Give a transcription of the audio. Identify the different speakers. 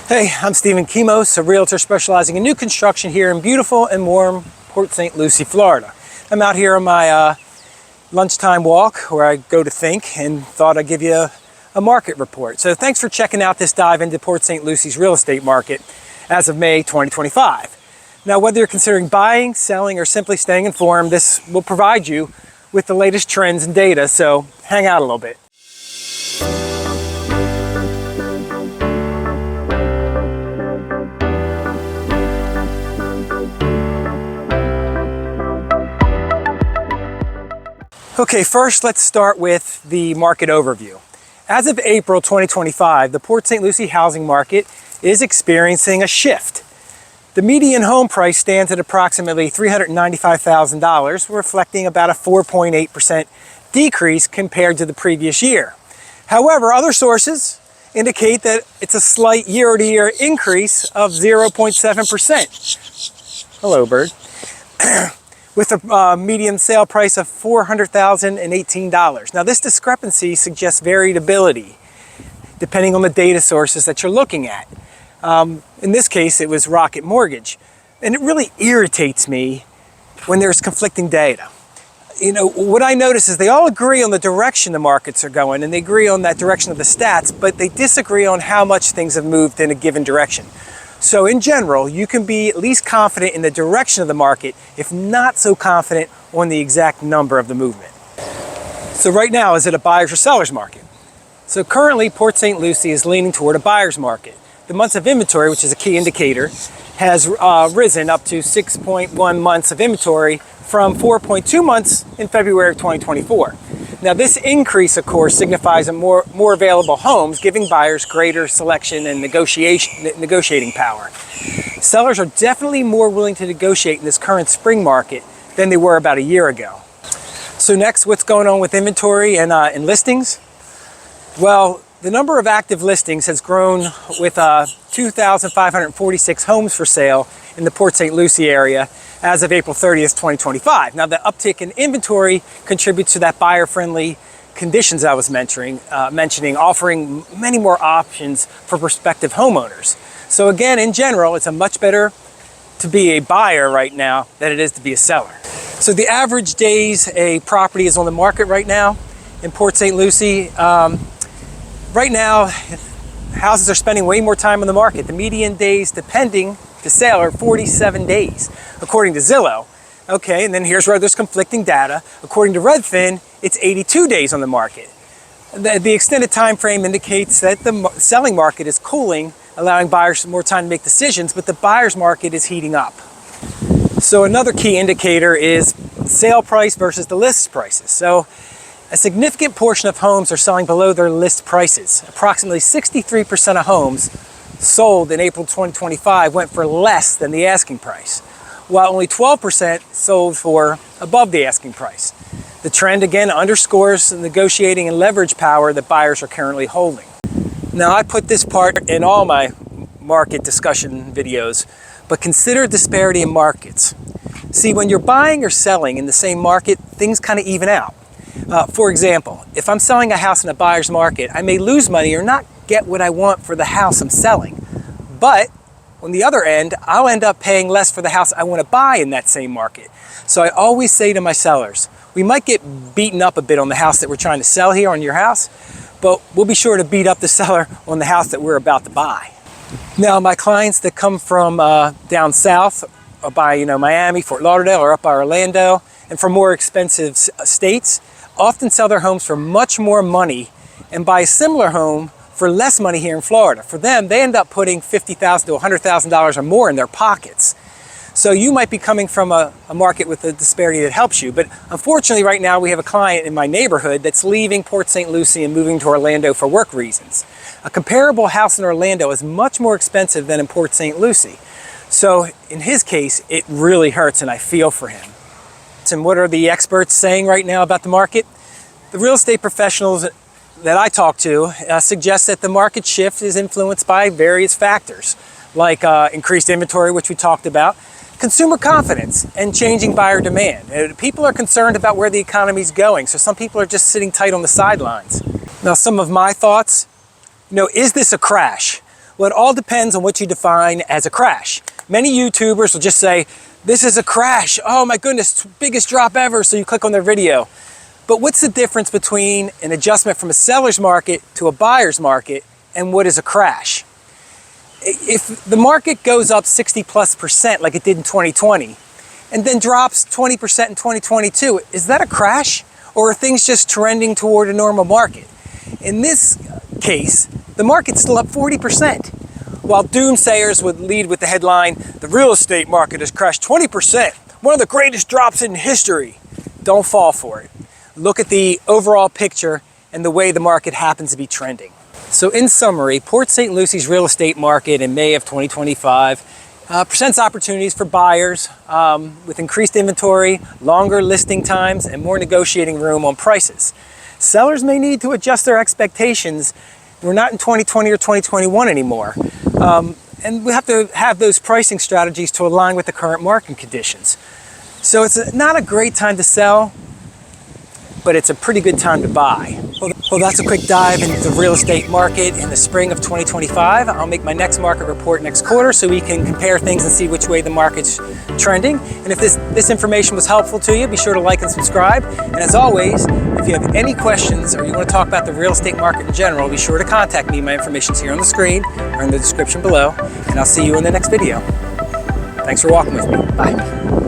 Speaker 1: Hey, I'm Stephen Kimos, a realtor specializing in new construction here in beautiful and warm Port St. Lucie, Florida. I'm out here on my lunchtime walk where I go to think and thought I'd give you a market report. So thanks for checking out this dive into Port St. Lucie's real estate market as of May 2025. Now, whether you're considering buying, selling, or simply staying informed, this will provide you with the latest trends and data, so hang out a little bit. Okay, first let's start with the market overview. As of April 2025, the Port St. Lucie housing market is experiencing a shift. The median home price stands at approximately $395,000, reflecting about a 4.8% decrease compared to the previous year. However, other sources indicate that it's a slight year-to-year increase of 0.7%. Hello, bird. With a median sale price of $400,018. Now, this discrepancy suggests variability depending on the data sources that you're looking at. In this case, it was Rocket Mortgage. And it really irritates me when there's conflicting data. You know, what I notice is they all agree on the direction the markets are going, and they agree on that direction of the stats, but they disagree on how much things have moved in a given direction. So in general, you can be at least confident in the direction of the market, if not so confident on the exact number of the movement. So right now, is it a buyer's or seller's market? So currently, Port St. Lucie is leaning toward a buyer's market. The months of inventory, which is a key indicator, has risen up to 6.1 months of inventory from 4.2 months in February of 2024. Now, this increase, of course, signifies more available homes, giving buyers greater selection and negotiating power. Sellers are definitely more willing to negotiate in this current spring market than they were about a year ago. So next, what's going on with inventory and listings? Well, the number of active listings has grown with 2,546 homes for sale in the Port St. Lucie area as of April 30th, 2025. Now, the uptick in inventory contributes to that buyer-friendly conditions I was mentioning, offering many more options for prospective homeowners. So again, in general, it's a much better to be a buyer right now than it is to be a seller. So the average days a property is on the market right now in Port St. Lucie, right now, houses are spending way more time on the market. The median days depending to sale are 47 days, according to Zillow. Okay, and then here's where there's conflicting data. According to Redfin, it's 82 days on the market. The extended time frame indicates that the selling market is cooling, allowing buyers more time to make decisions, but the buyer's market is heating up. So another key indicator is sale price versus the list prices. So a significant portion of homes are selling below their list prices. Approximately 63% of homes sold in April 2025 went for less than the asking price, while only 12% sold for above the asking price. The trend again underscores the negotiating and leverage power that buyers are currently holding. Now, I put this part in all my market discussion videos, but consider disparity in markets. See, when you're buying or selling in the same market, things kind of even out. For example, if I'm selling a house in a buyer's market, I may lose money or not get what I want for the house I'm selling. But on the other end, I'll end up paying less for the house I want to buy in that same market. So I always say to my sellers, we might get beaten up a bit on the house that we're trying to sell here on your house, but we'll be sure to beat up the seller on the house that we're about to buy. Now, my clients that come from down south, or by Miami, Fort Lauderdale, or up by Orlando, and from more expensive states, often sell their homes for much more money and buy a similar home for less money here in Florida. For them, they end up putting $50,000 to $100,000 or more in their pockets. So you might be coming from a market with a disparity that helps you. But unfortunately, right now, we have a client in my neighborhood that's leaving Port St. Lucie and moving to Orlando for work reasons. A comparable house in Orlando is much more expensive than in Port St. Lucie. So in his case, it really hurts, and I feel for him. And what are the experts saying right now about the market? The real estate professionals that I talk to suggest that the market shift is influenced by various factors, like increased inventory, which we talked about, consumer confidence, and changing buyer demand. People are concerned about where the economy's going, so some people are just sitting tight on the sidelines. Now, some of my thoughts, is this a crash? Well, it all depends on what you define as a crash. Many YouTubers will just say, this is a crash. Oh my goodness, biggest drop ever. So you click on their video. But what's the difference between an adjustment from a seller's market to a buyer's market and what is a crash? If the market goes up 60+% like it did in 2020 and then drops 20% in 2022, is that a crash? Or are things just trending toward a normal market? In this case, the market's still up 40%. While doomsayers would lead with the headline, the real estate market has crashed 20%, one of the greatest drops in history. Don't fall for it. Look at the overall picture and the way the market happens to be trending. So in summary, Port St. Lucie's real estate market in May of 2025 presents opportunities for buyers with increased inventory, longer listing times, and more negotiating room on prices. Sellers may need to adjust their expectations. We're not in 2020 or 2021 anymore. And we have to have those pricing strategies to align with the current market conditions. So it's not a great time to sell, but it's a pretty good time to buy. Well, that's a quick dive into the real estate market in the spring of 2025. I'll make my next market report next quarter so we can compare things and see which way the market's trending. And if this information was helpful to you, be sure to like and subscribe. And as always, if you have any questions or you want to talk about the real estate market in general, be sure to contact me. My information's here on the screen or in the description below. And I'll see you in the next video. Thanks for walking with me. Bye.